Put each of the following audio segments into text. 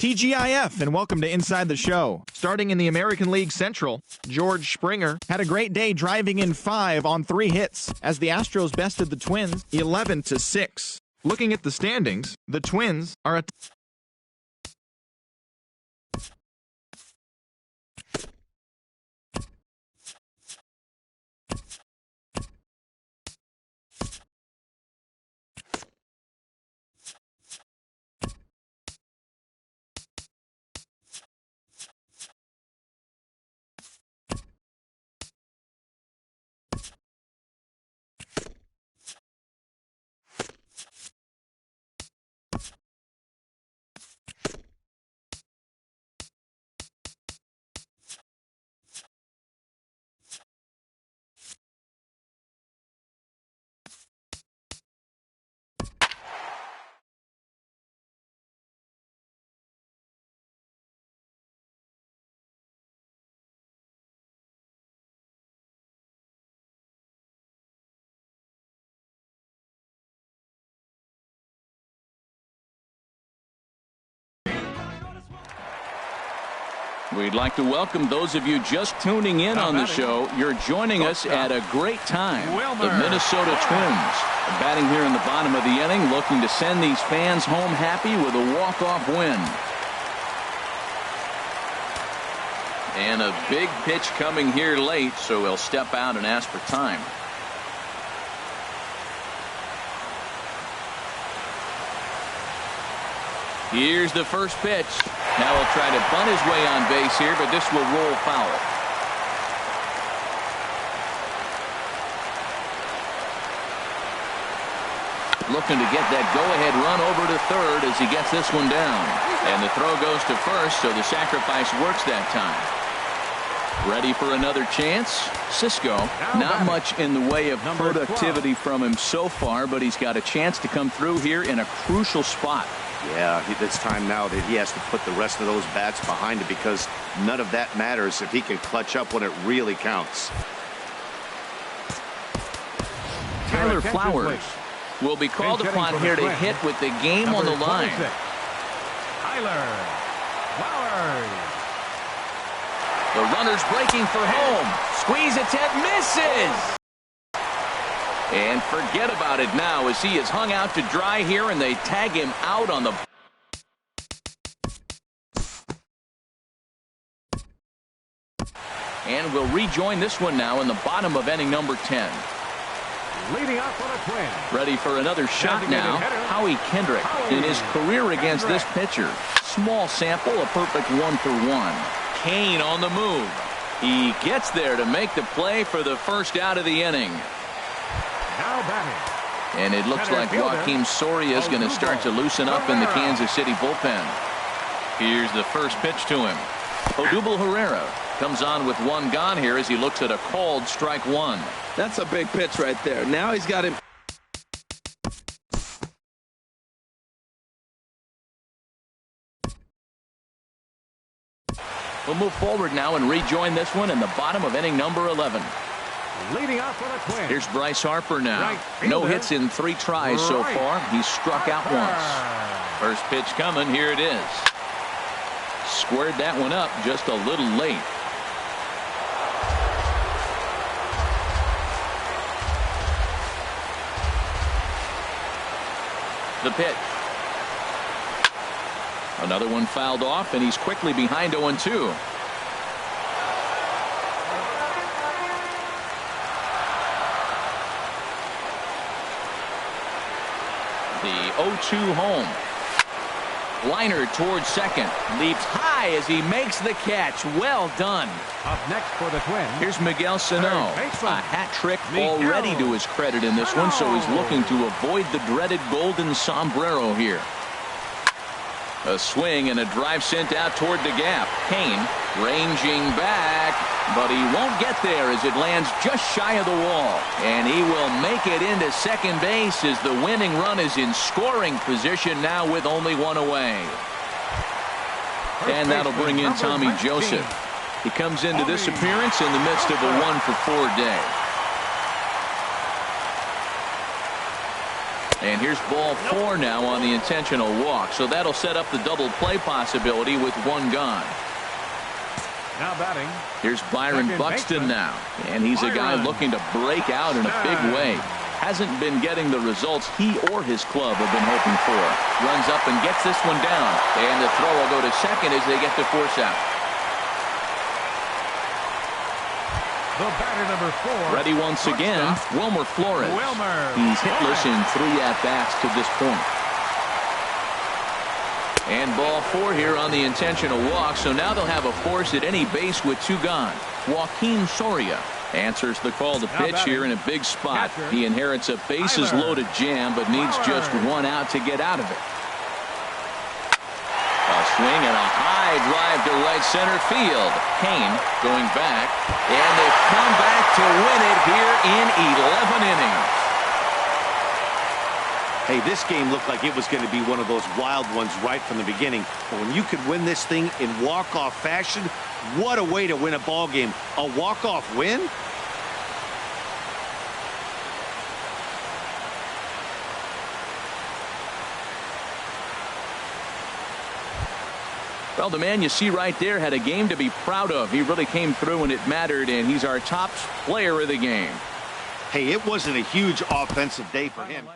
TGIF, and welcome to Inside the Show. Starting in the American League Central, George Springer had a great day driving in 5 on 3 hits as the Astros bested the Twins 11-6. Looking at the standings, the Twins are at We'd like to welcome those of you just tuning in on the show. You're joining us at a great time. The Minnesota Twins are batting here in the bottom of the inning, looking to send these fans home happy with a walk-off win. And a big pitch coming here late, so he'll step out and ask for time. Here's the first pitch. Now he'll try to bunt his way on base here, but this will roll foul. Looking to get that go-ahead run over to third as he gets this one down. And the throw goes to first, so the sacrifice works that time. Ready for another chance? Cisco, not much in the way of productivity from him so far, but he's got a chance to come through here in a crucial spot. Yeah, it's time now that he has to put the rest of those bats behind it, because none of that matters if he can clutch up when it really counts. Tyler Flowers will be called upon here to hit with the game on the line. Tyler Flowers. The runner's breaking for home. Squeeze attempt misses. And forget about it now as he is hung out to dry here, and they tag him out on the. And we'll rejoin this one now in the bottom of inning number 10. Leading off for the Twins. Ready for another shot now. Howie Kendrick in his career against this pitcher. Small sample, a perfect 1-for-1. Kane on the move. He gets there to make the play for the first out of the inning. Now batting. And it looks like Joakim Soria is going to start to loosen up in the Kansas City bullpen. Here's the first pitch to him. Odubel Herrera comes on with one gone here as he looks at a called strike one. That's a big pitch right there. Now he's got him. We'll move forward now and rejoin this one in the bottom of inning number 11. Leading off for the Twins. Here's Bryce Harper now. No hits in 3 tries so far. He's struck out once. First pitch coming. Here it is. Squared that one up just a little late. The pitch. Another one fouled off, and he's quickly behind 0-2. The 0-2 home. Liner towards second. Leaps high as he makes the catch. Well done. Up next for the Twins. Here's Miguel Sano. A hat trick already to his credit in this one, so he's looking to avoid the dreaded golden sombrero here. A swing and a drive sent out toward the gap. Cain ranging back, but he won't get there as it lands just shy of the wall. And he will make it into second base as the winning run is in scoring position now with only one away. And that'll bring in Tommy Joseph. He comes into this appearance in the midst of a 1-for-4 day. And here's ball 4 now on the intentional walk. So that'll set up the double play possibility with one gone. Now batting. Here's Byron Buxton now. And he's a guy looking to break out in a big way. Hasn't been getting the results he or his club have been hoping for. Runs up and gets this one down. And the throw will go to second as they get the force out. The batter, number 4. Ready once again, Wilmer Flores. He's hitless in 3 at-bats to this point. And ball 4 here on the intentional walk, so now they'll have a force at any base with 2 gone. Joaquin Soria answers the call to pitch here in a big spot. He inherits a bases-loaded jam, but needs just 1 out to get out of it. A swing and a high drive to right center field. Cain going back, and they've come back to win it here in 11 innings. Hey, this game looked like it was going to be one of those wild ones right from the beginning. But when you could win this thing in walk-off fashion, what a way to win a ball game. A walk-off win? Well, the man you see right there had a game to be proud of. He really came through when it mattered, and he's our top player of the game. Hey, it wasn't a huge offensive day for him.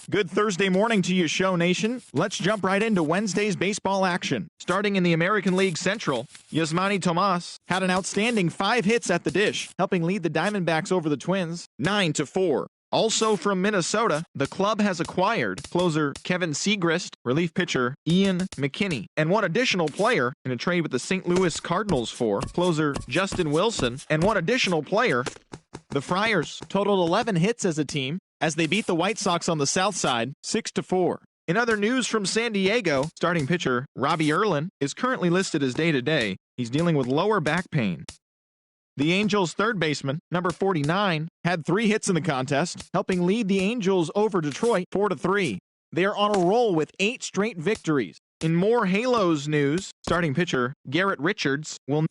Good Thursday morning to you, Show Nation. Let's jump right into Wednesday's baseball action. Starting in the American League Central, Yasmani Tomas had an outstanding 5 hits at the dish, helping lead the Diamondbacks over the Twins 9-4. Also from Minnesota, the club has acquired closer Kevin Segrist, relief pitcher Ian McKinney, and one additional player in a trade with the St. Louis Cardinals for closer Justin Wilson, and one additional player. The Friars totaled 11 hits as a team as they beat the White Sox on the south side 6-4. In other news from San Diego, starting pitcher Robbie Erlin is currently listed as day-to-day. He's dealing with lower back pain. The Angels' third baseman, number 49, had 3 hits in the contest, helping lead the Angels over Detroit 4-3. They are on a roll with 8 straight victories. In more Halos news, starting pitcher Garrett Richards will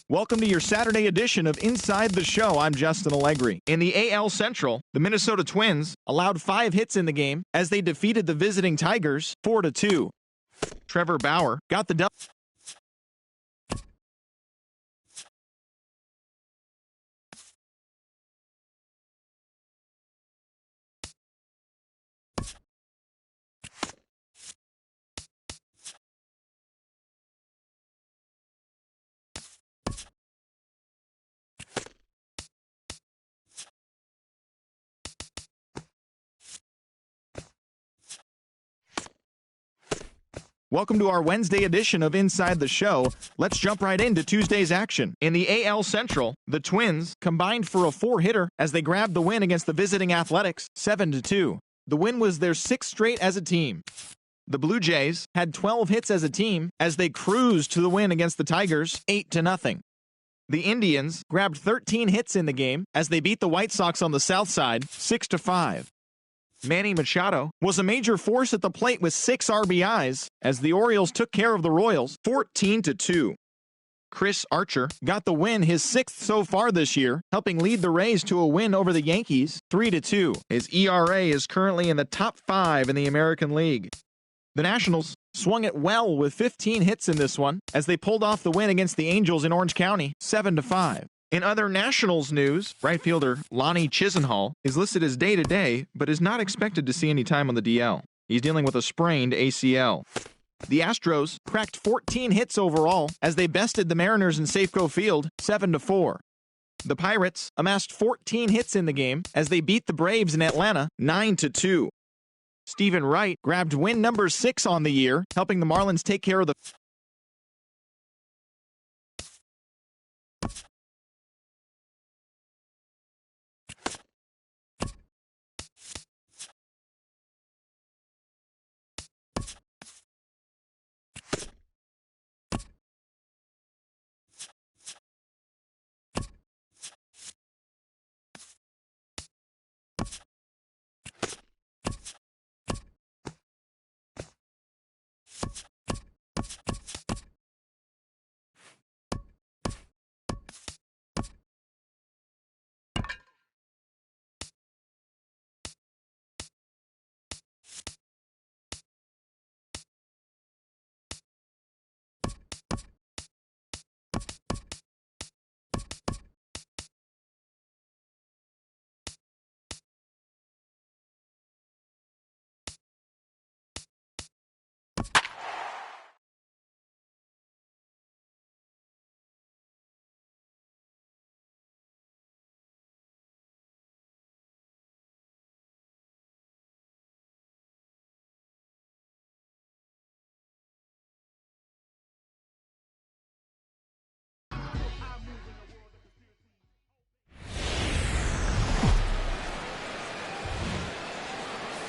Welcome to your Saturday edition of Inside the Show. I'm Justin Allegri. In the AL Central, the Minnesota Twins allowed 5 hits in the game as they defeated the visiting Tigers 4-2. Trevor Bauer got the double. Welcome to our Wednesday edition of Inside the Show. Let's jump right into Tuesday's action. In the AL Central, the Twins combined for a 4-hitter as they grabbed the win against the visiting Athletics 7-2. The win was their 6th straight as a team. The Blue Jays had 12 hits as a team as they cruised to the win against the Tigers 8-0. The Indians grabbed 13 hits in the game as they beat the White Sox on the south side 6-5. Manny Machado was a major force at the plate with 6 RBIs as the Orioles took care of the Royals 14-2. Chris Archer got the win, his 6th so far this year, helping lead the Rays to a win over the Yankees 3-2. His ERA is currently in the top 5 in the American League. The Nationals swung it well with 15 hits in this one as they pulled off the win against the Angels in Orange County 7-5. In other Nationals news, right fielder Lonnie Chisenhall is listed as day-to-day, but is not expected to see any time on the DL. He's dealing with a sprained ACL. The Astros cracked 14 hits overall as they bested the Mariners in Safeco Field 7-4. The Pirates amassed 14 hits in the game as they beat the Braves in Atlanta 9-2. Stephen Wright grabbed win number 6 on the year, helping the Marlins take care of the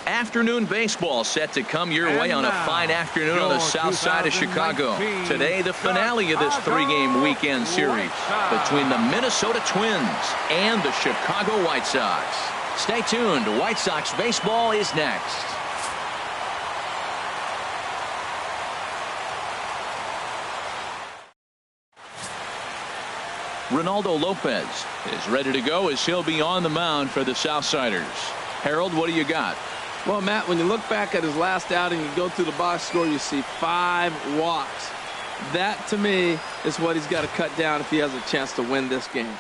Afternoon baseball set to come your way on a fine afternoon on the south side of Chicago. Today, the finale of this 3-game weekend series between the Minnesota Twins and the Chicago White Sox. Stay tuned. White Sox baseball is next. Ronaldo Lopez is ready to go as he'll be on the mound for the Southsiders. Harold, what do you got? Well, Matt, when you look back at his last outing, you go through the box score, you see 5 walks. That, to me, is what he's got to cut down if he has a chance to win this game.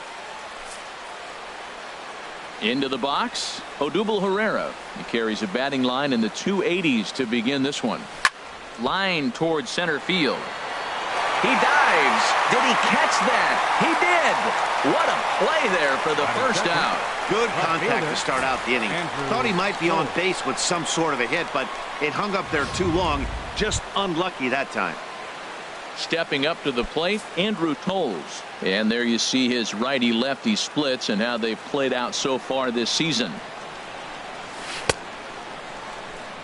Into the box, Odubel Herrera. He carries a batting line in the 280s to begin this one. Line towards center field. He dives. Did he catch that? He did. What a play there for the first out. Good contact to start out the inning. Thought he might be on base with some sort of a hit, but it hung up there too long. Just unlucky that time. Stepping up to the plate, Andrew Toles. And there you see his righty-lefty splits and how they've played out so far this season.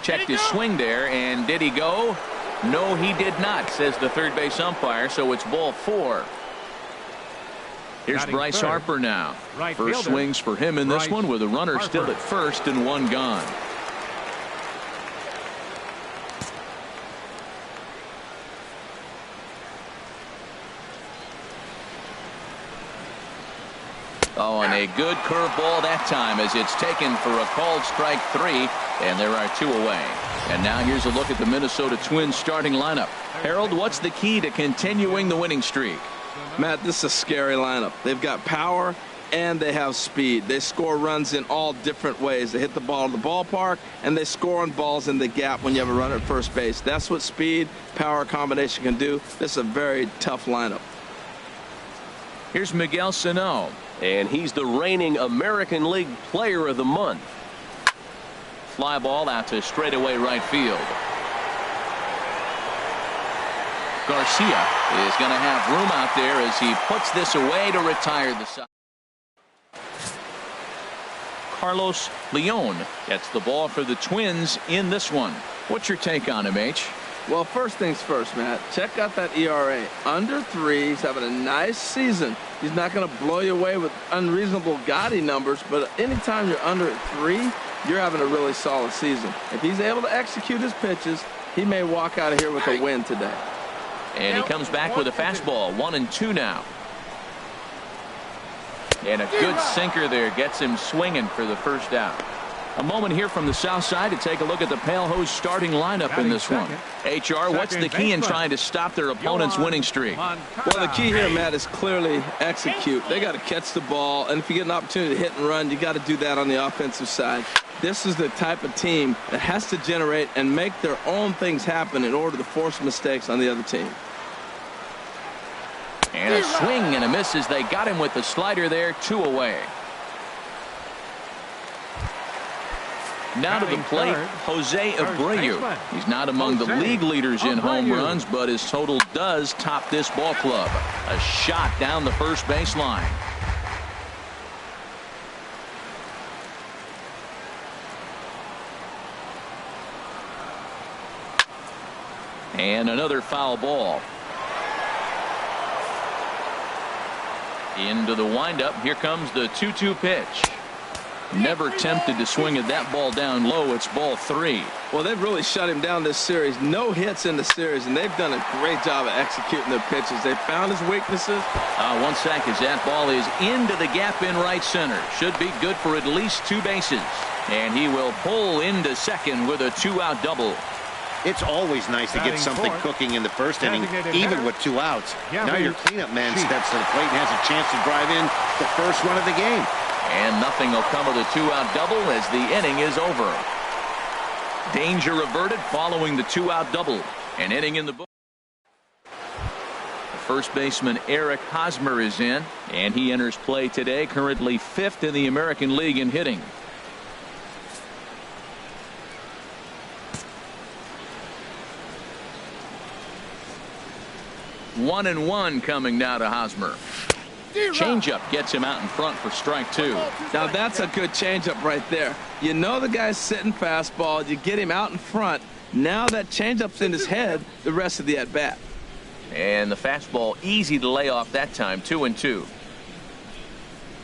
Checked his swing there, and did he go? No, he did not, says the third base umpire, so it's ball 4. Here's Bryce Harper now. First swings for him in this one with a runner still at first and 1 gone. Oh, and a good curveball that time as it's taken for a called strike 3, and there are 2 away. And now here's a look at the Minnesota Twins starting lineup. Harold, what's the key to continuing the winning streak? Matt, this is a scary lineup. They've got power and they have speed. They score runs in all different ways. They hit the ball in the ballpark and they score on balls in the gap when you have a runner at first base. That's what speed, power combination can do. This is a very tough lineup. Here's Miguel Sano. And he's the reigning American League Player of the Month. Fly ball out to straightaway right field. Garcia is going to have room out there as he puts this away to retire the side. Carlos Leon gets the ball for the Twins in this one. What's your take on him, H? Well, first things first, Matt. Check out that ERA. Under 3. He's having a nice season. He's not going to blow you away with unreasonable gaudy numbers, but anytime you're under 3, you're having a really solid season. If he's able to execute his pitches, he may walk out of here with a win today. And he comes back with a fastball. 1-2 now. And a good sinker there gets him swinging for the first out. A moment here from the south side to take a look at the Pale Hose starting lineup in this one. HR, what's the key in trying to stop their opponent's winning streak? Well, the key here, Matt, is clearly execute. They got to catch the ball, and if you get an opportunity to hit and run, you got to do that on the offensive side. This is the type of team that has to generate and make their own things happen in order to force mistakes on the other team. And a swing and a miss as they got him with the slider there. 2 away. Now to the plate, Jose Abreu. He's not among the league leaders in home runs, but his total does top this ball club. A shot down the first base line. And another foul ball. Into the windup. Here comes the 2-2 pitch. Never tempted to swing at that ball down low. It's ball 3. Well, they've really shut him down this series. No hits in the series, and they've done a great job of executing their pitches. They found his weaknesses. 1 sec as that ball is into the gap in right center. Should be good for at least 2 bases. And he will pull into second with a 2-out double. It's always nice to get something cooking in the first inning, even with 2 outs. Now your cleanup man steps to the plate and has a chance to drive in the first run of the game. And nothing will come of the 2-out double as the inning is over. Danger averted following the 2-out double. An inning in the book. First baseman Eric Hosmer is in, and he enters play today, currently 5th in the American League in hitting. One and one coming now to Hosmer. Changeup gets him out in front for strike 2. Now that's a good changeup right there. You know the guy's sitting fastball. You get him out in front. Now that changeup's in his head the rest of the at-bat. And the fastball easy to lay off that time. 2-2.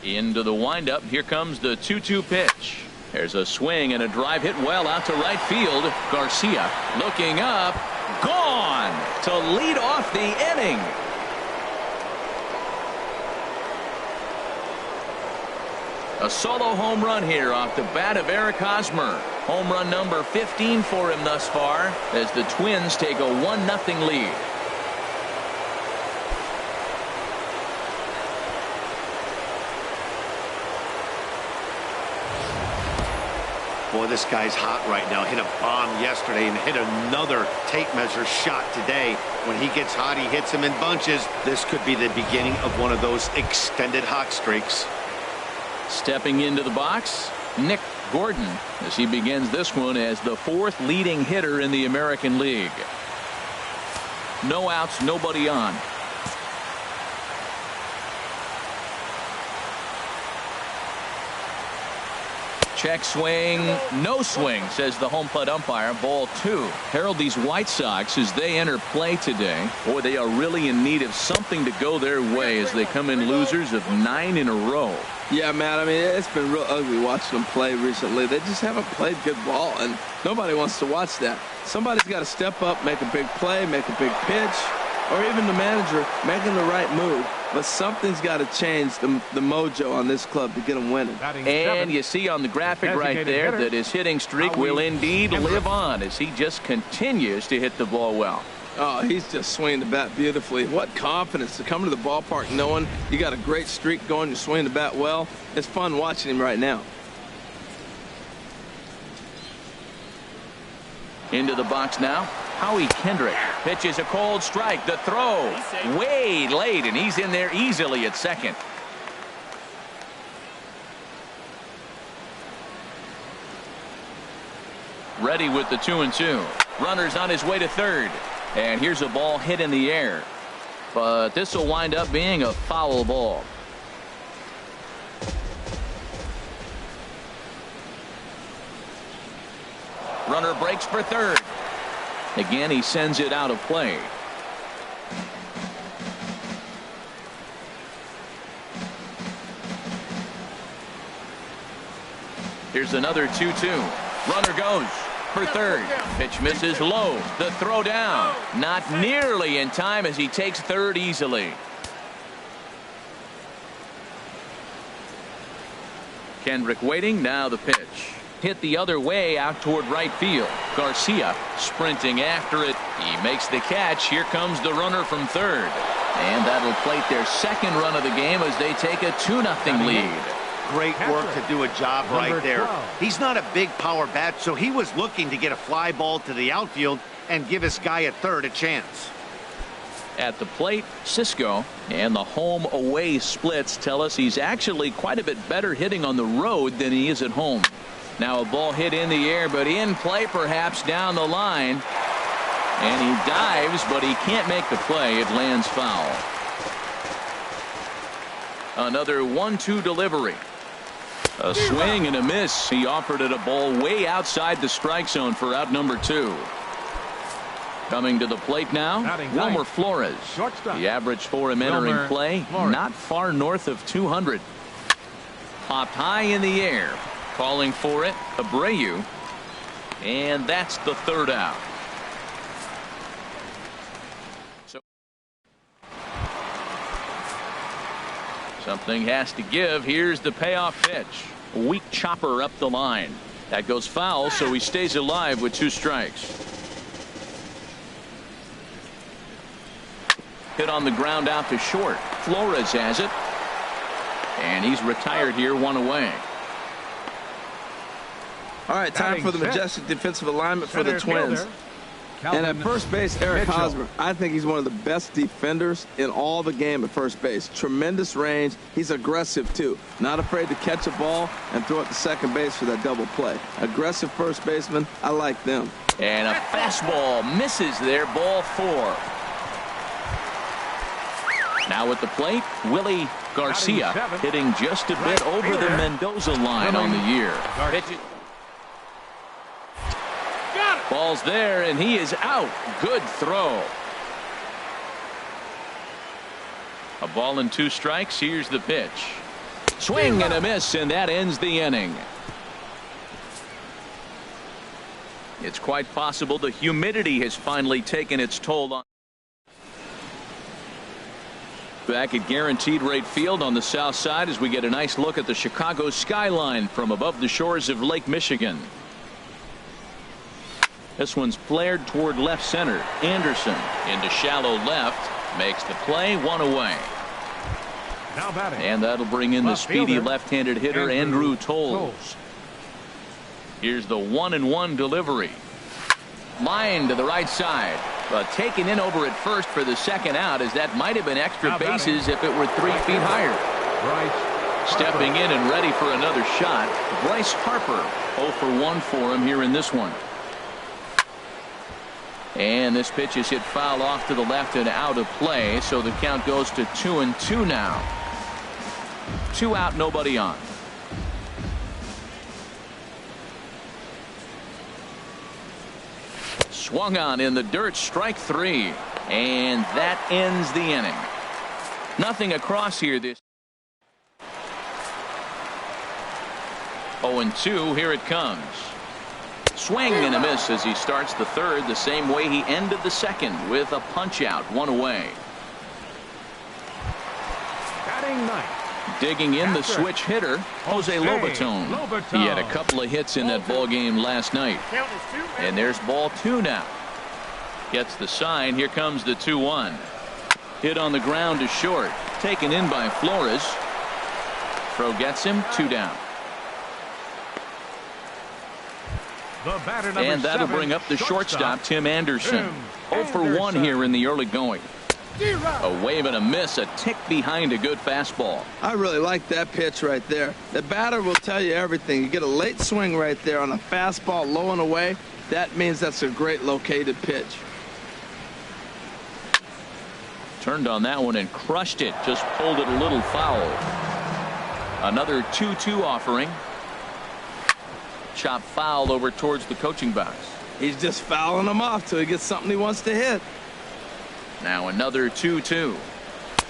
Into the windup. Here comes the 2-2 pitch. There's a swing and a drive hit well out to right field. Garcia looking up. Gone to lead off the inning. A solo home run here off the bat of Eric Hosmer. Home run number 15 for him thus far as the Twins take a 1-0 lead. Boy, this guy's hot right now. Hit a bomb yesterday and hit another tape measure shot today. When he gets hot, he hits them in bunches. This could be the beginning of one of those extended hot streaks. Stepping into the box, Nick Gordon, as he begins this one as the 4th leading hitter in the American League. No outs, nobody on. Check swing, no swing, says the home plate umpire. Ball 2. Harold, these White Sox, as they enter play today, boy, they are really in need of something to go their way as they come in losers of 9 in a row. Yeah, Matt, I mean, it's been real ugly watching them play recently. They just haven't played good ball, and nobody wants to watch that. Somebody's got to step up, make a big play, make a big pitch, or even the manager making the right move. But something's got to change the mojo on this club to get them winning. And you see on the graphic right there that his hitting streak will indeed live on as he just continues to hit the ball well. Oh, he's just swinging the bat beautifully. What confidence to come to the ballpark knowing you got a great streak going, you're swinging the bat well. It's fun watching him right now. Into the box now, Howie Kendrick pitches a cold strike. The throw way late, and he's in there easily at second. Ready with the 2-2. Runner's on his way to third. And here's a ball hit in the air. But this will wind up being a foul ball. Runner breaks for third. Again, he sends it out of play. Here's another 2-2. Runner goes for third. Pitch misses low. The throw down. Not nearly in time as he takes third easily. Kendrick waiting. Now the pitch. Hit the other way out toward right field. Garcia sprinting after it. He makes the catch. Here comes the runner from third. And that'll plate their second run of the game as they take a 2-0 lead. Great work to do a job right there. He's not a big power bat, so he was looking to get a fly ball to the outfield and give his guy at third a chance. At the plate, Cisco, and the home away splits tell us he's actually quite a bit better hitting on the road than he is at home. Now a ball hit in the air, but in play perhaps down the line. And he dives, but he can't make the play. It lands foul. Another 1-2 delivery. A swing and a miss. He offered it a ball way outside the strike zone for out number 2. Coming to the plate now, Wilmer Flores. The average for him entering play, not far north of 200. Popped high in the air. Calling for it, Abreu. And that's the third out. So something has to give. Here's the payoff pitch. A weak chopper up the line. That goes foul, so he stays alive with 2 strikes. Hit on the ground out to short. Flores has it. And he's retired here, 1 away. All right, time for the majestic defensive alignment for the Twins. And at first base, Eric Hosmer, I think he's one of the best defenders in all the game at first base. Tremendous range. He's aggressive, too. Not afraid to catch a ball and throw it to second base for that double play. Aggressive first baseman. I like them. And a fastball misses there, ball 4. Now at the plate, Willie Garcia hitting just a bit over the Mendoza line on the year. Ball's there, and he is out. Good throw. A ball and 2 strikes. Here's the pitch. Swing and a miss, and that ends the inning. It's quite possible the humidity has finally taken its toll on. Back at Guaranteed Rate Field on the south side as we get a nice look at the Chicago skyline from above the shores of Lake Michigan. This one's flared toward left center. Anderson into shallow left, makes the play, 1 away. Now batting. And that'll bring in the speedy left-handed hitter Andrew Toles. Here's the 1-1 delivery. Line to the right side, but taken in over at first for the second out, as that might have been extra bases if it were 3 feet higher. Stepping in and ready for another shot, Bryce Harper. 0 for 1 for him here in this one. And this pitch is hit foul off to the left and out of play, so the count goes to 2-2 now. 2 out, nobody on. Swung on in the dirt, strike 3, and that ends the inning. Nothing across here. This 0-2, here it comes. Swing and a miss as he starts the third the same way he ended the second, with a punch out, 1 away. Batting 9. Digging in the switch hitter, Jose Lobaton. He had a couple of hits in that ball game last night. And there's ball 2 now. Gets the sign. Here comes the 2-1. Hit on the ground to short. Taken in by Flores. Throw gets him, 2 down. And that'll bring up the shortstop, Tim Anderson. 0 for 1 here in the early going. A wave and a miss, a tick behind a good fastball. I really like that pitch right there. The batter will tell you everything. You get a late swing right there on a fastball low and away. That means that's a great located pitch. Turned on that one and crushed it. Just pulled it a little foul. Another 2-2 offering. Chop foul over towards the coaching box. He's just fouling them off till he gets something he wants to hit. Now another 2-2.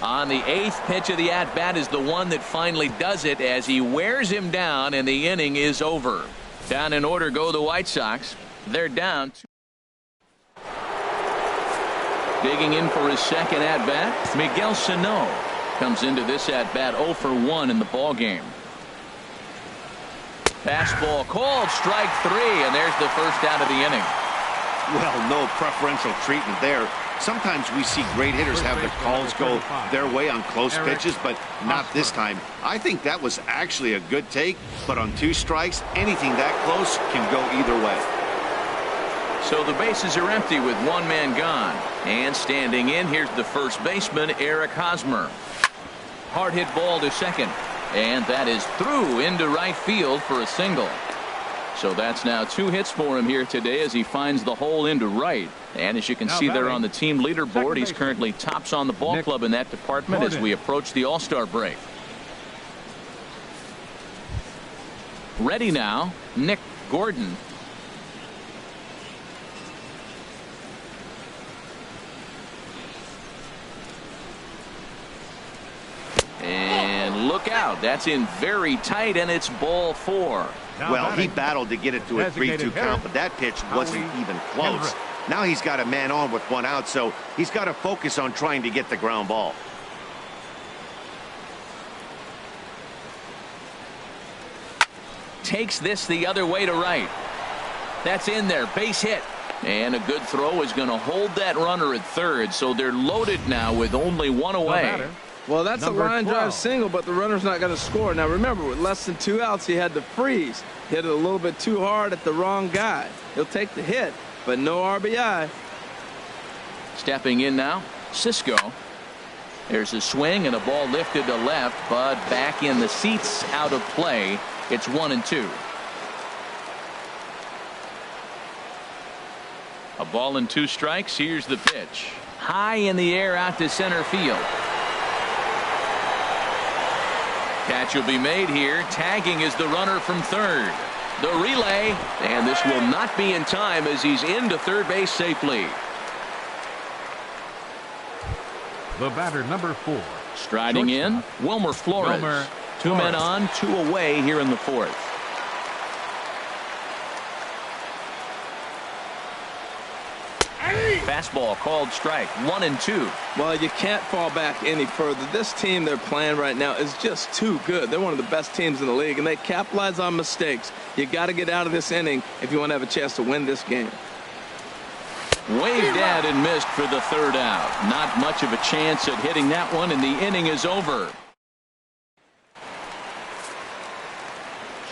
On the 8th pitch of the at-bat is the one that finally does it as he wears him down, and the inning is over. Down in order go the White Sox. They're down. Digging in for his second at-bat, Miguel Sano comes into this at-bat 0 for 1 in the ball game. Fastball called, strike 3, and there's the first out of the inning. Well, no preferential treatment there. Sometimes we see great hitters have their calls go their way on close pitches, but not this time. I think that was actually a good take, but on 2 strikes, anything that close can go either way. So the bases are empty with one man gone. And standing in, here's the first baseman, Eric Hosmer. Hard hit ball to second. And that is through into right field for a single. So that's now 2 hits for him here today as he finds the hole into right. And as you can see there on the team leaderboard, he's currently tops on the ball club in that department as we approach the All-Star break. Ready now, Nick Gordon. And look out, that's in very tight, and it's ball 4. Well, he battled to get it to a 3-2 count, but that pitch wasn't even close. Now he's got a man on with 1 out, so he's got to focus on trying to get the ground ball. Takes this the other way to right. That's in there, base hit. And a good throw is going to hold that runner at third, so they're loaded now with only 1 away. Well, that's a line drive single, but the runner's not going to score. Now, remember, with less than 2 outs, he had to freeze. Hit it a little bit too hard at the wrong guy. He'll take the hit, but no RBI. Stepping in now, Cisco. There's a swing and a ball lifted to left, but back in the seats, out of play. It's 1-2. A ball and 2 strikes. Here's the pitch. High in the air out to center field. Catch will be made here. Tagging is the runner from third. The relay, and this will not be in time as he's into third base safely. The batter, number 4. Striding in, Wilmer Flores. 2 men on, 2 away here in the 4th. Fastball called strike. 1-2. Well, you can't fall back any further. This team they're playing right now is just too good. They're one of the best teams in the league, and they capitalize on mistakes. You got to get out of this inning if you want to have a chance to win this game. Waved at and missed for the 3rd out. Not much of a chance at hitting that one, and the inning is over.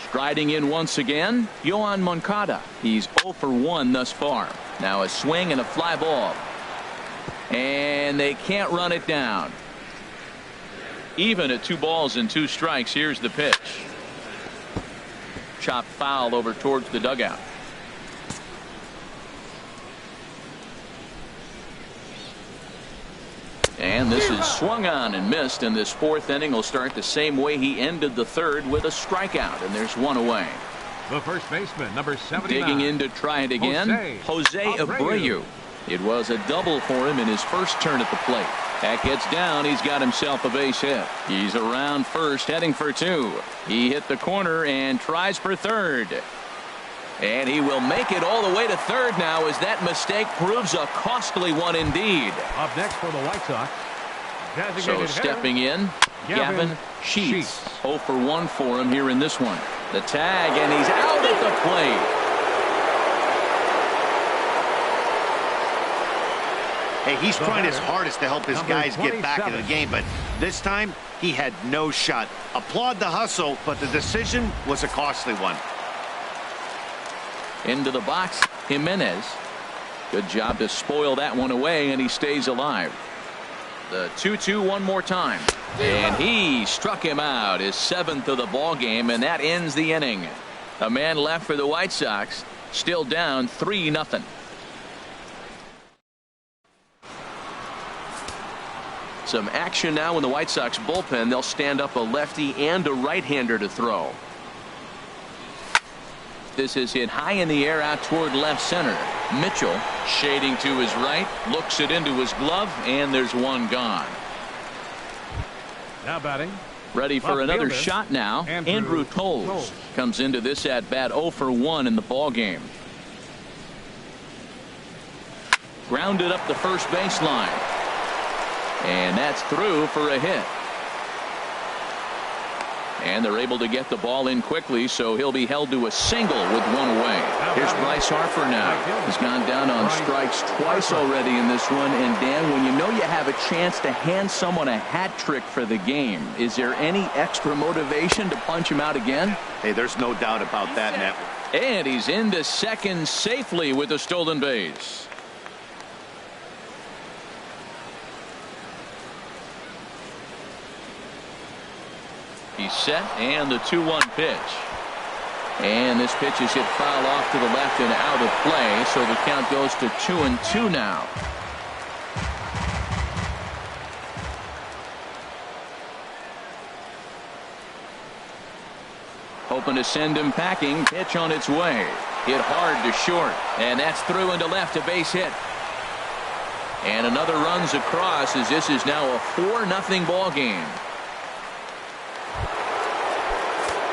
Striding in once again, Yoan Moncada. He's 0 for 1 thus far. Now a swing and a fly ball. And they can't run it down. Even at 2 balls and 2 strikes, here's the pitch. Chopped foul over towards the dugout. And this is swung on and missed, and this 4th inning will start the same way he ended the 3rd with a strikeout, and there's 1 away. The first baseman, number 79. Digging in to try it again, Jose Abreu. It was a double for him in his first turn at the plate. That gets down. He's got himself a base hit. He's around first, heading for 2. He hit the corner and tries for 3rd. And he will make it all the way to 3rd now as that mistake proves a costly one indeed. Up next for the White Sox. So stepping in, Gavin Sheets. 0 for 1 for him here in this one. The tag, and he's out at the plate. Hey, he's trying his hardest to help his guys get back into the game, but this time he had no shot. Applaud the hustle, but the decision was a costly one. Into the box, Jimenez. Good job to spoil that one away, and he stays alive. The 2-2 one more time. And he struck him out, his 7th of the ball game, and that ends the inning. A man left for the White Sox, still down 3-0. Some action now in the White Sox bullpen. They'll stand up a lefty and a right-hander to throw. This is hit high in the air out toward left center. Mitchell shading to his right, looks it into his glove, and there's 1 gone. Now batting. Ready for another shot now. Andrew Toles comes into this at bat 0 for 1 in the ball game. Grounded up the first baseline. And that's through for a hit. And they're able to get the ball in quickly, so he'll be held to a single with 1 away. Here's Bryce Harper now. He's gone down on strikes twice already in this one. And Dan, when you know you have a chance to hand someone a hat trick for the game, is there any extra motivation to punch him out again? Hey, there's no doubt about that, Matt. And he's into second safely with a stolen base. He's set, and the 2-1 pitch. And this pitch is hit foul off to the left and out of play, so the count goes to 2-2 now. Hoping to send him packing. Pitch on its way. Hit hard to short. And that's through into left, a base hit. And another runs across as this is now a 4-0 ball game.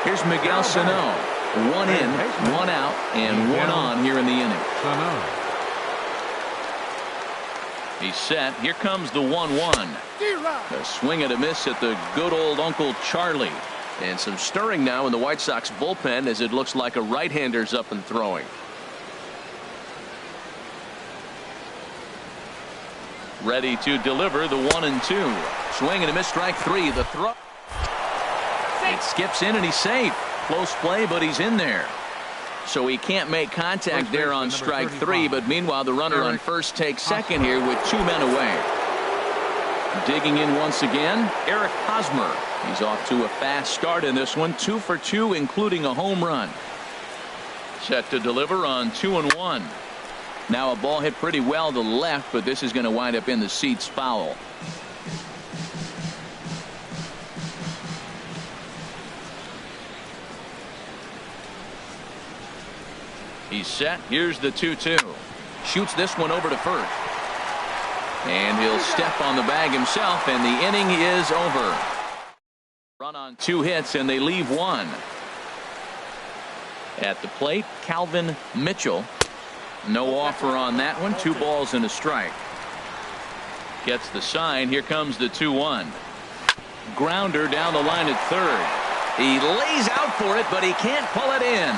Here's Miguel Sano. 1 in, 1 out, and 1 on here in the inning. He's set. Here comes the 1-1. A swing and a miss at the good old Uncle Charlie. And some stirring now in the White Sox bullpen as it looks like a right-hander's up and throwing. Ready to deliver the 1-2. Swing and a miss, strike 3. The throw. It skips in and he's safe. Close play, but he's in there. So he can't make contact there on strike 3, but meanwhile the runner on first takes second here with 2 men away. Digging in once again, Eric Hosmer. He's off to a fast start in this one, 2 for 2, including a home run. Set to deliver on 2-1. Now a ball hit pretty well to left, but this is going to wind up in the seats foul. He's set. Here's the 2-2. Shoots this one over to first. And he'll step on the bag himself, and the inning is over. Run on 2 hits, and they leave 1. At the plate, Calvin Mitchell. No offer on that one. 2 balls and a strike. Gets the sign. Here comes the 2-1. Grounder down the line at third. He lays out for it, but he can't pull it in.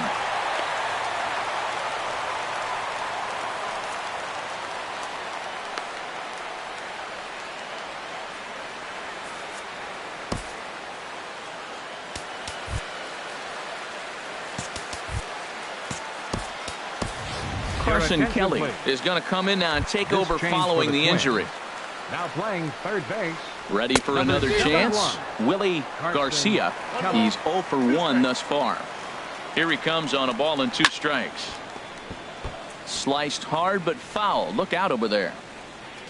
Carson Kelly is going to come in now and take over following the injury. Now playing third base. Ready for another chance. Willie Garcia. He's 0 for 1 thus far. Here he comes on a ball and 2 strikes. Sliced hard but foul. Look out over there.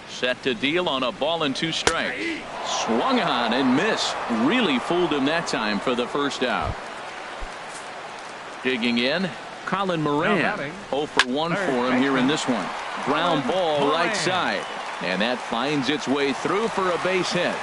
Set to deal on a ball and 2 strikes. Swung on and missed. Really fooled him that time for the first out. Digging in, Colin Moran. 0 for 1 for him here in this one. Ground ball right side. And that finds its way through for a base hit.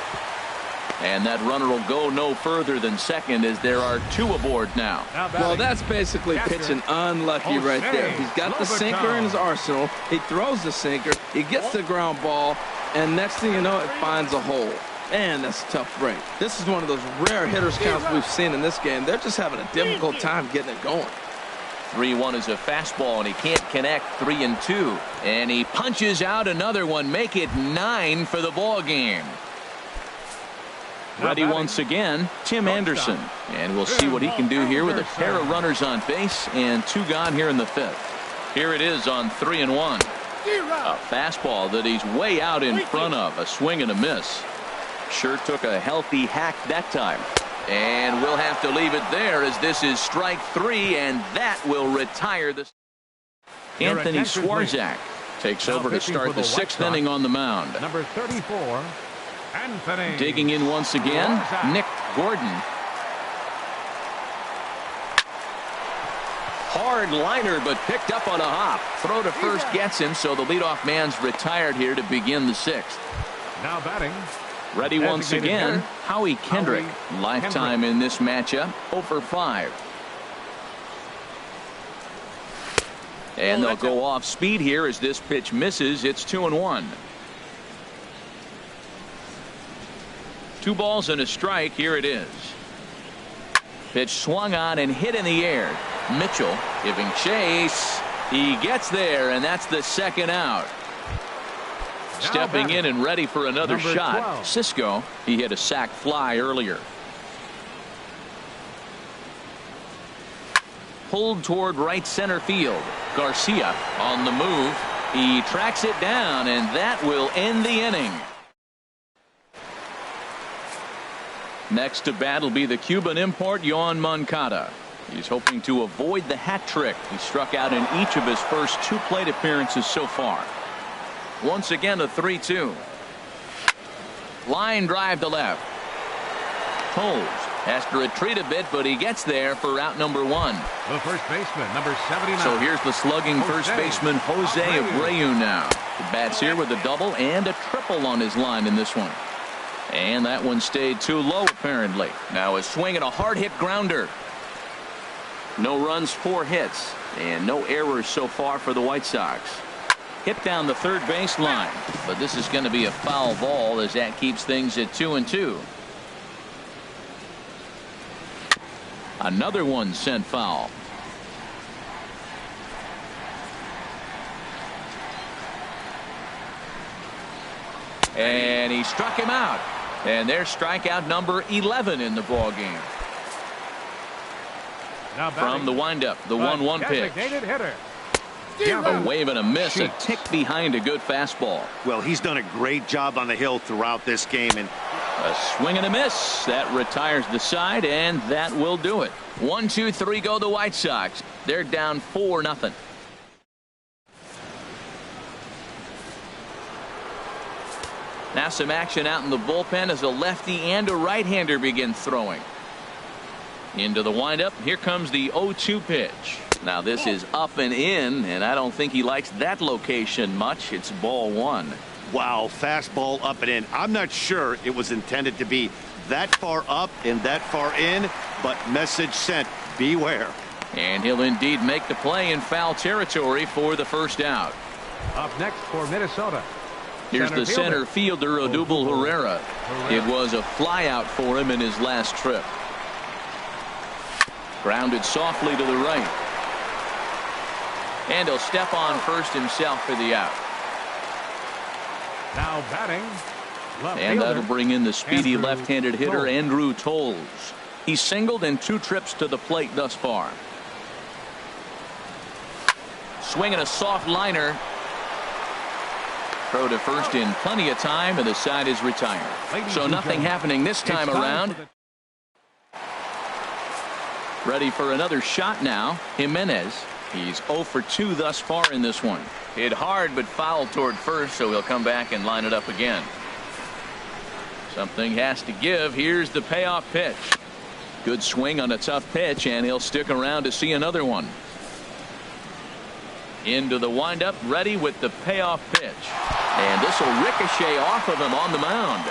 And that runner will go no further than second as there are 2 aboard now. Well, that's basically pitching unlucky right there. He's got the sinker in his arsenal. He throws the sinker. He gets the ground ball. And next thing you know, it finds a hole. Man, that's a tough break. This is one of those rare hitters counts we've seen in this game. They're just having a difficult time getting it going. 3-1 is a fastball, and he can't connect. 3-2. And he punches out another one. Make it 9 for the ball game. Ready once again, Tim Anderson. And we'll see what he can do here with a pair of runners on base and 2 gone here in the 5th. Here it is on 3-1. A fastball that he's way out in front of. A swing and a miss. Sure took a healthy hack that time. And we'll have to leave it there as this is strike 3, and that will retire this. Anthony Swarzak takes over to start the 6th inning on the mound. Number 34, Anthony. Digging in once again, Nick Gordon. Hard liner, but picked up on a hop. Throw to first gets him, so the leadoff man's retired here to begin the 6th. Now batting. Ready once again, Howie Kendrick. Lifetime in this matchup, 0 for 5. And they'll go off speed here as this pitch misses. It's 2-1. 2 balls and a strike. Here it is. Pitch swung on and hit in the air. Mitchell giving chase. He gets there, and that's the 2nd out. Stepping in and ready for another shot. 12. Cisco. He hit a sac fly earlier. pulled toward right center field. Garcia on the move. He tracks it down, and that will end the inning. Next to bat will be the Cuban import Yoan Moncada. He's hoping to avoid the hat trick. He struck out in each of his first 2 plate appearances so far. Once again, a 3-2. Line drive to left. Toles has to retreat a bit, but he gets there for out number 1. The first baseman, number 79. So here's the slugging first baseman Jose Abreu now. The bats here with a double and a triple on his line in this one. And that one stayed too low apparently. Now a swing and a hard hit grounder. No runs, 4 hits, and no errors so far for the White Sox. Hit down the third base line, but this is going to be a foul ball as that keeps things at 2-2. Another one sent foul. And he struck him out. And there's strikeout number 11 in the ball game. Now from the windup, the 1-1 pitch. Designated hitter. A wave and a miss, a tick behind a good fastball. Well, he's done a great job on the hill throughout this game. And a swing and a miss. That retires the side, and that will do it. 1-2-3 go the White Sox. They're down 4-0. Now some action out in the bullpen as a lefty and a right-hander begin throwing. Into the windup. Here comes the 0-2 pitch. Now this is up and in, and I don't think he likes that location much. It's ball 1. wow, fastball up and in. I'm not sure it was intended to be that far up and that far in, but message sent. Beware. And he'll indeed make the play in foul territory for the first out. Up next for Minnesota. Here's the center fielder, Odubel Herrera. It was a flyout for him in his last trip. Grounded softly to the right. And he'll step on first himself for the out. Now batting. And that'll bring in the speedy left-handed hitter Andrew Toles. He's singled in 2 trips to the plate thus far. Swinging a soft liner. Throw to first in plenty of time, and the side is retired. So nothing happening this time around. Ready for another shot now. Jimenez. He's 0 for 2 thus far in this one. Hit hard but fouled toward first, so he'll come back and line it up again. Something has to give. Here's the payoff pitch. Good swing on a tough pitch, and he'll stick around to see another one. Into the windup, ready with the payoff pitch. And this will ricochet off of him on the mound.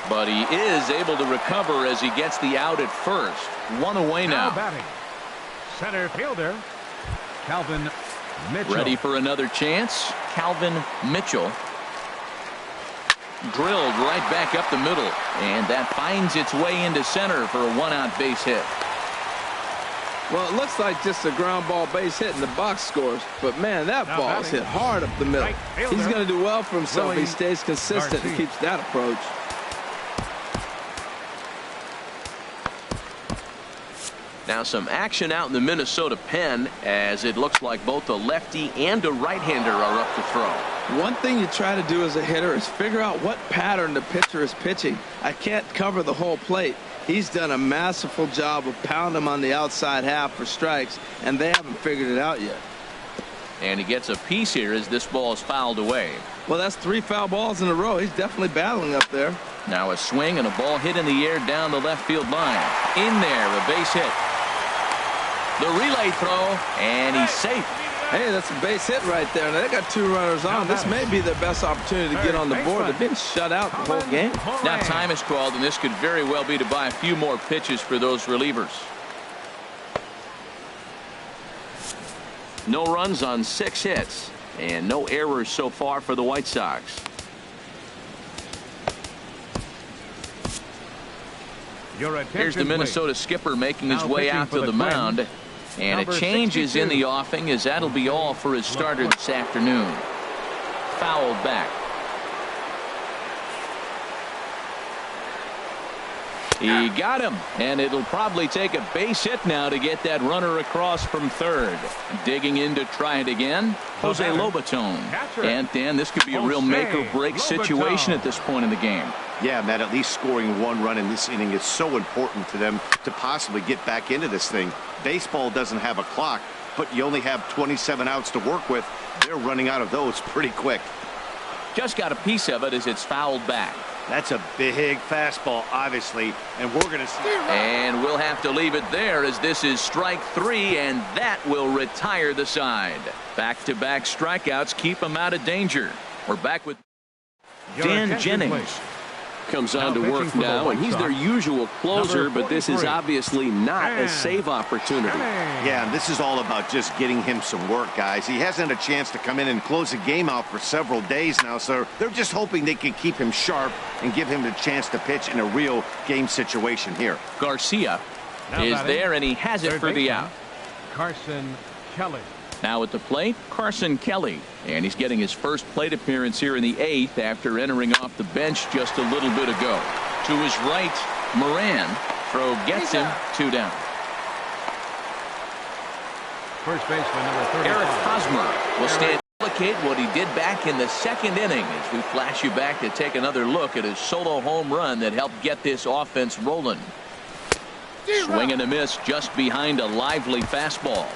But he is able to recover as he gets the out at first. 1 away now. Batting. Center fielder Calvin Mitchell. Ready for another chance. Calvin Mitchell. Drilled right back up the middle, and that finds its way into center for a 1-out base hit. Well, it looks like just a ground ball base hit in the box scores, but man, that ball is hit hard up the middle. He's going to do well for himself if he stays consistent and keeps that approach. Now some action out in the Minnesota pen, as it looks like both a lefty and a right-hander are up to throw. One thing you try to do as a hitter is figure out what pattern the pitcher is pitching. I can't cover the whole plate. He's done a masterful job of pounding him on the outside half for strikes, and they haven't figured it out yet. And he gets a piece here as this ball is fouled away. Well, that's 3 foul balls in a row. He's definitely battling up there. Now a swing and a ball hit in the air down the left field line. In there, a base hit. The relay throw, and he's safe. Hey, that's a base hit right there. Now, they got 2 runners on. This may be their best opportunity to get on the board. They've been shut out the whole game. Now time is called, and this could very well be to buy a few more pitches for those relievers. No runs on 6 hits, and no errors so far for the White Sox. Here's the Minnesota skipper making his way out to the mound. And a change is in the offing, as that'll be all for his starter this afternoon. Fouled back. He got him, and it'll probably take a base hit now to get that runner across from third. Digging in to try it again, Jose Lobaton. And Dan, this could be a real make-or-break situation at this point in the game. Yeah, Matt, at least scoring one run in this inning is so important to them to possibly get back into this thing. Baseball doesn't have a clock, but you only have 27 outs to work with. They're running out of those pretty quick. Just got a piece of it as it's fouled back. That's a big fastball, obviously, and we're going to see. And we'll have to leave it there as this is strike 3, and that will retire the side. Back-to-back strikeouts keep them out of danger. We're back with Dan Jennings. Comes on to work now, and he's their usual closer, but this is obviously not a save opportunity. Yeah, and this is all about just getting him some work, guys. He hasn't had a chance to come in and close the game out for several days now, so they're just hoping they can keep him sharp and give him the chance to pitch in a real game situation here. Garcia is there, and he has it for the out. Carson Kelly. Now at the plate, Carson Kelly. And he's getting his first plate appearance here in the 8th after entering off the bench just a little bit ago. To his right, Moran. Throw gets him, 2 down. First baseman number 35. Eric Hosmer will stand to replicate what he did back in the 2nd inning as we flash you back to take another look at his solo home run that helped get this offense rolling. Swing and a miss just behind a lively fastball.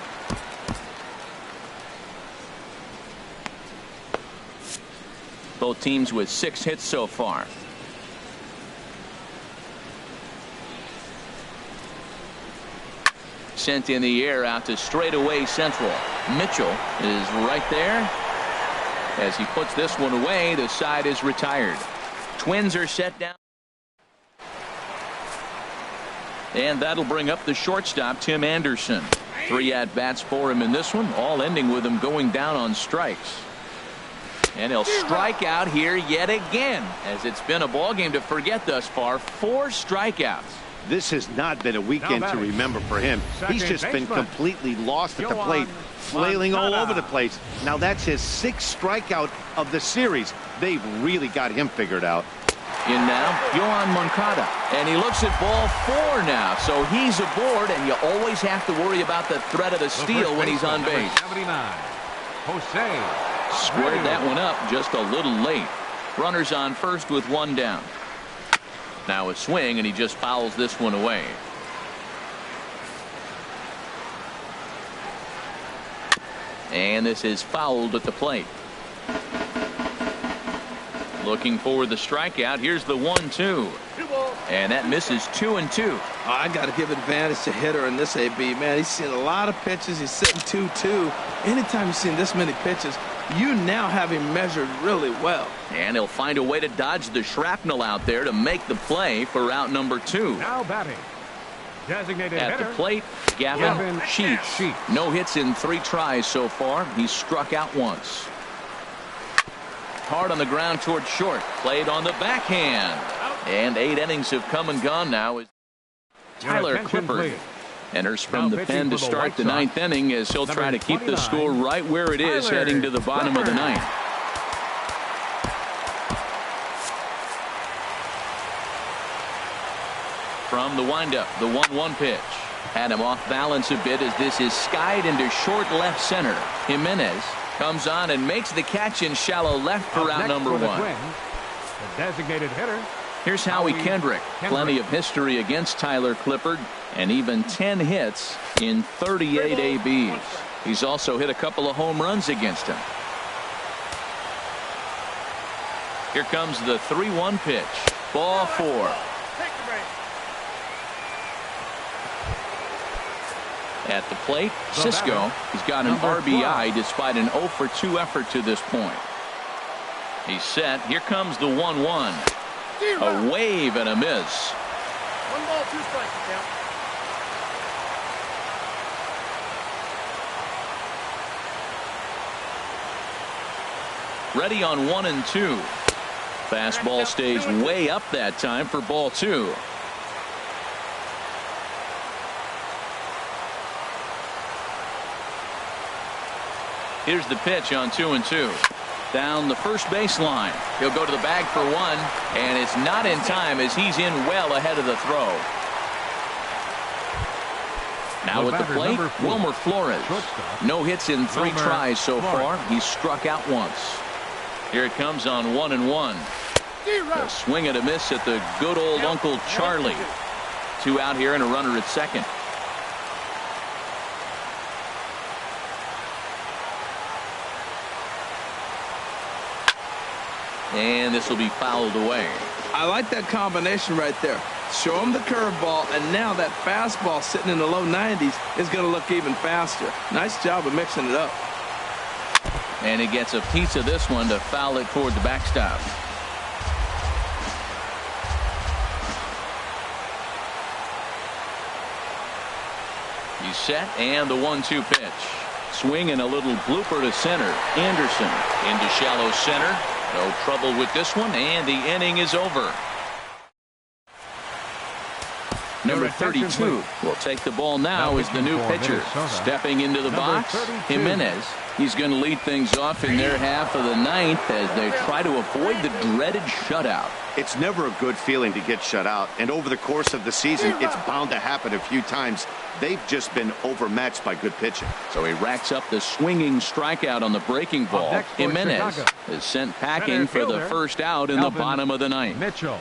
Both teams with 6 hits so far. Sent in the air out to straightaway central. Mitchell is right there. As he puts this one away, the side is retired. Twins are set down. And that'll bring up the shortstop, Tim Anderson. 3 at-bats for him in this one, all ending with him going down on strikes. And he'll strike out here yet again, as it's been a ball game to forget thus far. 4 strikeouts. This has not been a weekend to remember for him. He's just been completely lost at the plate, flailing all over the place. Now that's his 6th strikeout of the series. They've really got him figured out. In now, Yohan Moncada. And he looks at ball 4 now. So he's aboard, and you always have to worry about the threat of the steal when he's on base. 79, Jose. Squared that one up just a little late. Runners on first with 1 down. Now a swing, and he just fouls this one away. And this is fouled at the plate. Looking for the strikeout. Here's the 1-2. And that misses 2-2. I got to give advantage to hitter in this AB. Man, he's seen a lot of pitches. He's sitting 2-2. Anytime you've seen this many pitches, you now have him measured really well. And he'll find a way to dodge the shrapnel out there to make the play for out number 2. Now batting. Designated at hitter, the plate, Gavin Sheets. No hits in 3 tries so far. He's struck out once. Hard on the ground toward short. Played on the backhand. And 8 innings have come and gone now. As Tyler Clippard enters from the pen to start the 9th inning, as he'll try to keep the score right where it is heading to the bottom of the 9th. From the windup, the 1-1 pitch. Had him off balance a bit as this is skied into short left center. Jimenez comes on and makes the catch in shallow left for out number 1. The designated hitter. Here's Howie Kendrick. Plenty of history against Tyler Clippard, and even 10 hits in 38 ABs. He's also hit a couple of home runs against him. Here comes the 3-1 pitch. Ball 4. At the plate, Cisco. He's got an RBI despite an 0 for 2 effort to this point. He's set. Here comes the 1-1. A wave and a miss. 1 ball, 2 strikes. Count. Ready on 1 and 2. Fastball stays way up that time for ball 2. Here's the pitch on 2 and 2. down the first baseline. He'll go to the bag for one, and it's not in time as he's in well ahead of the throw. Now at the plate, Wilmer Flores. No hits in 3 tries so far. He's struck out once. Here it comes on 1-1. A swing and a miss at the good old Uncle Charlie. 2 out here and a runner at second. And this will be fouled away. I like that combination right there. Show him the curveball, and now that fastball sitting in the low 90s is going to look even faster. Nice job of mixing it up. And he gets a piece of this one to foul it toward the backstop. He's set, and the 1-2 pitch. Swing and a little blooper to center. Anderson into shallow center. No trouble with this one, and the inning is over. Number 32 will take the ball now as the new pitcher. Stepping into the box, Jimenez. He's going to lead things off in their half of the ninth as they try to avoid the dreaded shutout. It's never a good feeling to get shut out, and over the course of the season, it's bound to happen a few times. They've just been overmatched by good pitching. So he racks up the swinging strikeout on the breaking ball. Jimenez is sent packing for the first out in the bottom of the ninth. Mitchell.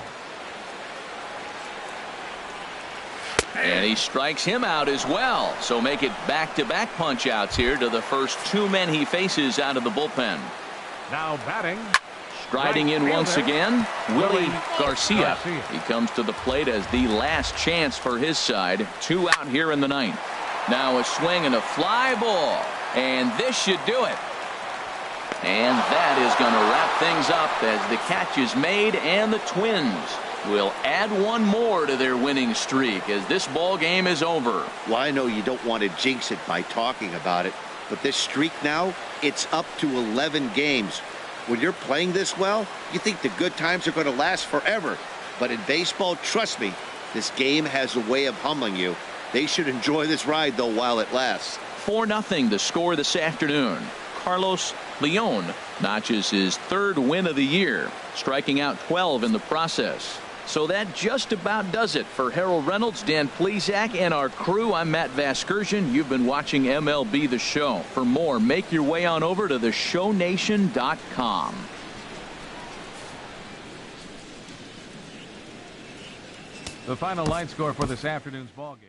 And he strikes him out as well. So make it back-to-back punch-outs here to the first 2 men he faces out of the bullpen. Now batting. Striding in once again, Willie Garcia. He comes to the plate as the last chance for his side. 2 out here in the ninth. Now a swing and a fly ball. And this should do it. And that is going to wrap things up as the catch is made, and the Twins will add 1 more to their winning streak as this ball game is over. Well, I know you don't want to jinx it by talking about it, but this streak now, it's up to 11 games. When you're playing this well, you think the good times are going to last forever. But in baseball, trust me, this game has a way of humbling you. They should enjoy this ride, though, while it lasts. 4-0 the score this afternoon. Carlos Leon notches his 3rd win of the year, striking out 12 in the process. So that just about does it for Harold Reynolds, Dan Plesac, and our crew. I'm Matt Vasgersian. You've been watching MLB The Show. For more, make your way on over to theshownation.com. The final line score for this afternoon's ball game.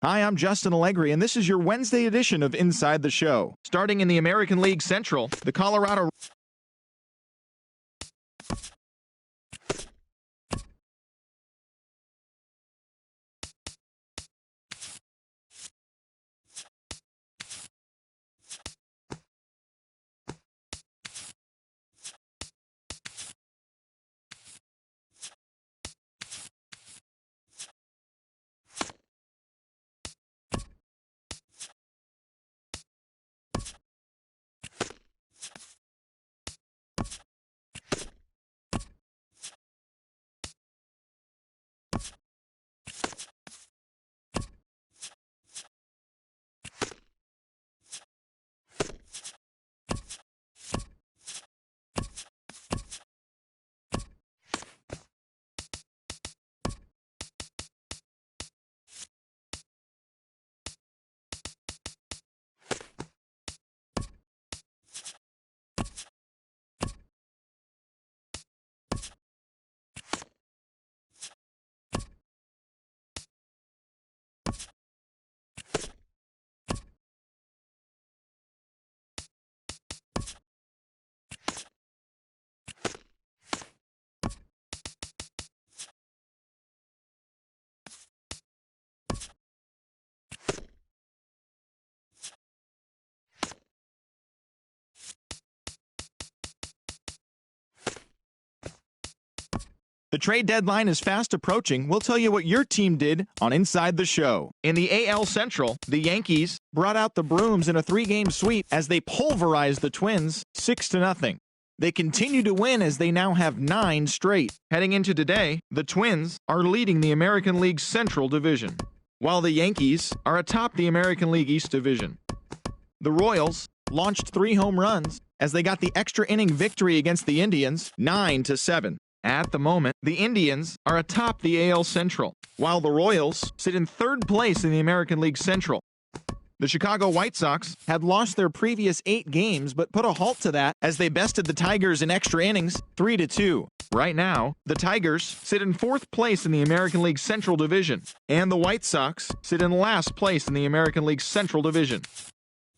Hi, I'm Justin Allegri, and this is your Wednesday edition of Inside the Show. Starting in the American League Central, the Colorado... The trade deadline is fast approaching. We'll tell you what your team did on Inside the Show. In the AL Central, the Yankees brought out the brooms in a 3-game sweep as they pulverized the Twins 6-0. They continue to win as they now have 9 straight. Heading into today, the Twins are leading the American League Central Division, while the Yankees are atop the American League East Division. The Royals launched 3 home runs as they got the extra inning victory against the Indians 9-7. At the moment, the Indians are atop the AL Central, while the Royals sit in 3rd place in the American League Central. The Chicago White Sox had lost their previous 8 games, but put a halt to that as they bested the Tigers in extra innings 3-2. Right now, the Tigers sit in 4th place in the American League Central Division, and the White Sox sit in last place in the American League Central Division.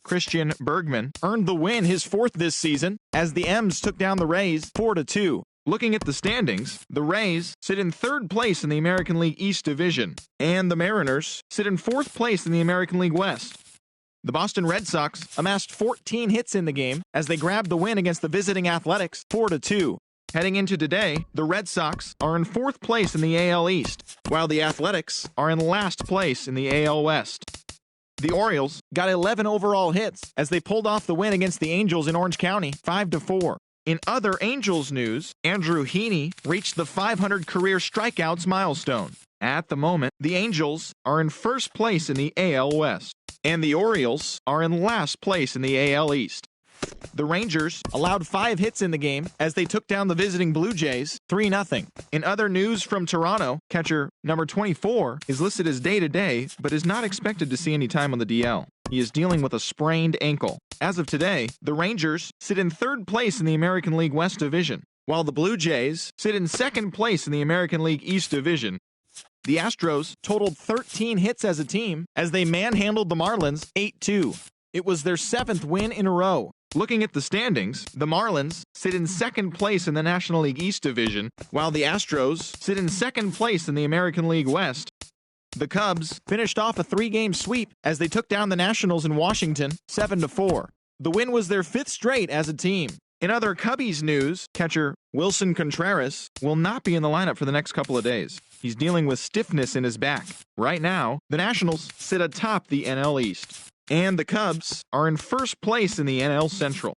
Christian Bergman earned the win, his 4th this season, as the M's took down the Rays 4-2. Looking at the standings, the Rays sit in 3rd place in the American League East Division, and the Mariners sit in 4th place in the American League West. The Boston Red Sox amassed 14 hits in the game as they grabbed the win against the visiting Athletics 4-2. Heading into today, the Red Sox are in 4th place in the AL East, while the Athletics are in last place in the AL West. The Orioles got 11 overall hits as they pulled off the win against the Angels in Orange County 5-4. In other Angels news, Andrew Heaney reached the 500 career strikeouts milestone. At the moment, the Angels are in 1st place in the AL West, and the Orioles are in last place in the AL East. The Rangers allowed 5 hits in the game as they took down the visiting Blue Jays 3-0. In other news from Toronto, catcher number 24 is listed as day-to-day, but is not expected to see any time on the DL. He is dealing with a sprained ankle. As of today, the Rangers sit in 3rd place in the American League West Division, while the Blue Jays sit in 2nd place in the American League East Division. The Astros totaled 13 hits as a team as they manhandled the Marlins 8-2. It was their 7th win in a row. Looking at the standings, the Marlins sit in 2nd place in the National League East Division, while the Astros sit in 2nd place in the American League West. The Cubs finished off a 3-game sweep as they took down the Nationals in Washington 7-4. The win was their 5th straight as a team. In other Cubbies news, catcher Wilson Contreras will not be in the lineup for the next couple of days. He's dealing with stiffness in his back. Right now, the Nationals sit atop the NL East, and the Cubs are in 1st place in the NL Central.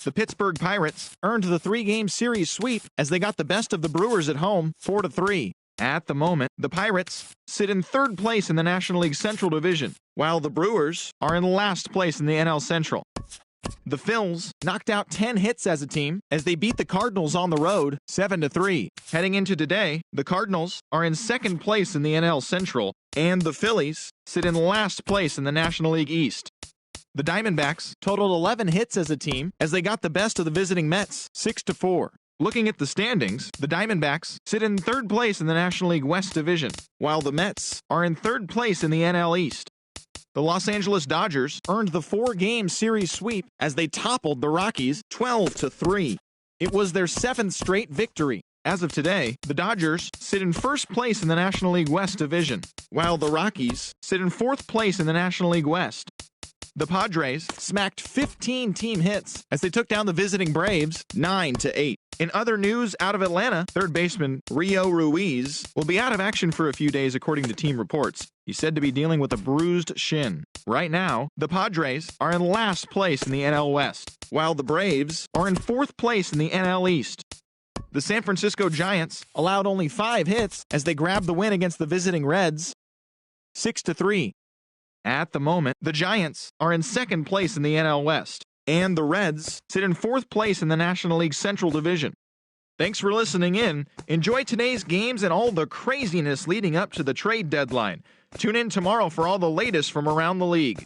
The Pittsburgh Pirates earned the 3-game series sweep as they got the best of the Brewers at home 4-3. At the moment, the Pirates sit in 3rd place in the National League Central Division, while the Brewers are in last place in the NL Central. The Phils knocked out 10 hits as a team as they beat the Cardinals on the road 7-3. Heading into today, the Cardinals are in 2nd place in the NL Central, and the Phillies sit in last place in the National League East. The Diamondbacks totaled 11 hits as a team as they got the best of the visiting Mets 6-4. Looking at the standings, the Diamondbacks sit in third place in the National League West Division, while the Mets are in third place in the NL East. The Los Angeles Dodgers earned the 4-game series sweep as they toppled the Rockies 12-3. It was their 7th straight victory. As of today, the Dodgers sit in first place in the National League West Division, while the Rockies sit in 4th place in the National League West. The Padres smacked 15 team hits as they took down the visiting Braves 9-8. In other news out of Atlanta, third baseman Rio Ruiz will be out of action for a few days according to team reports. He's said to be dealing with a bruised shin. Right now, the Padres are in last place in the NL West, while the Braves are in 4th place in the NL East. The San Francisco Giants allowed only 5 hits as they grabbed the win against the visiting Reds 6-3. At the moment, the Giants are in 2nd place in the NL West, and the Reds sit in 4th place in the National League Central Division. Thanks for listening in. Enjoy today's games and all the craziness leading up to the trade deadline. Tune in tomorrow for all the latest from around the league.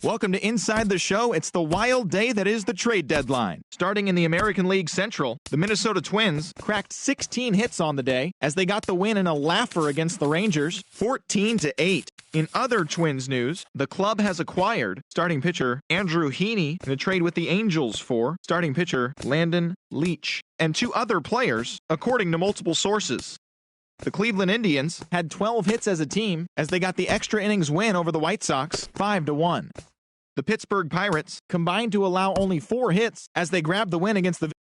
Welcome to Inside the Show. It's the wild day that is the trade deadline. Starting in the American League Central, the Minnesota Twins cracked 16 hits on the day as they got the win in a laugher against the Rangers, 14-8. In other Twins news, the club has acquired starting pitcher Andrew Heaney in a trade with the Angels for starting pitcher Landon Leach and 2 other players, according to multiple sources. The Cleveland Indians had 12 hits as a team as they got the extra innings win over the White Sox 5-1. The Pittsburgh Pirates combined to allow only 4 hits as they grabbed the win against the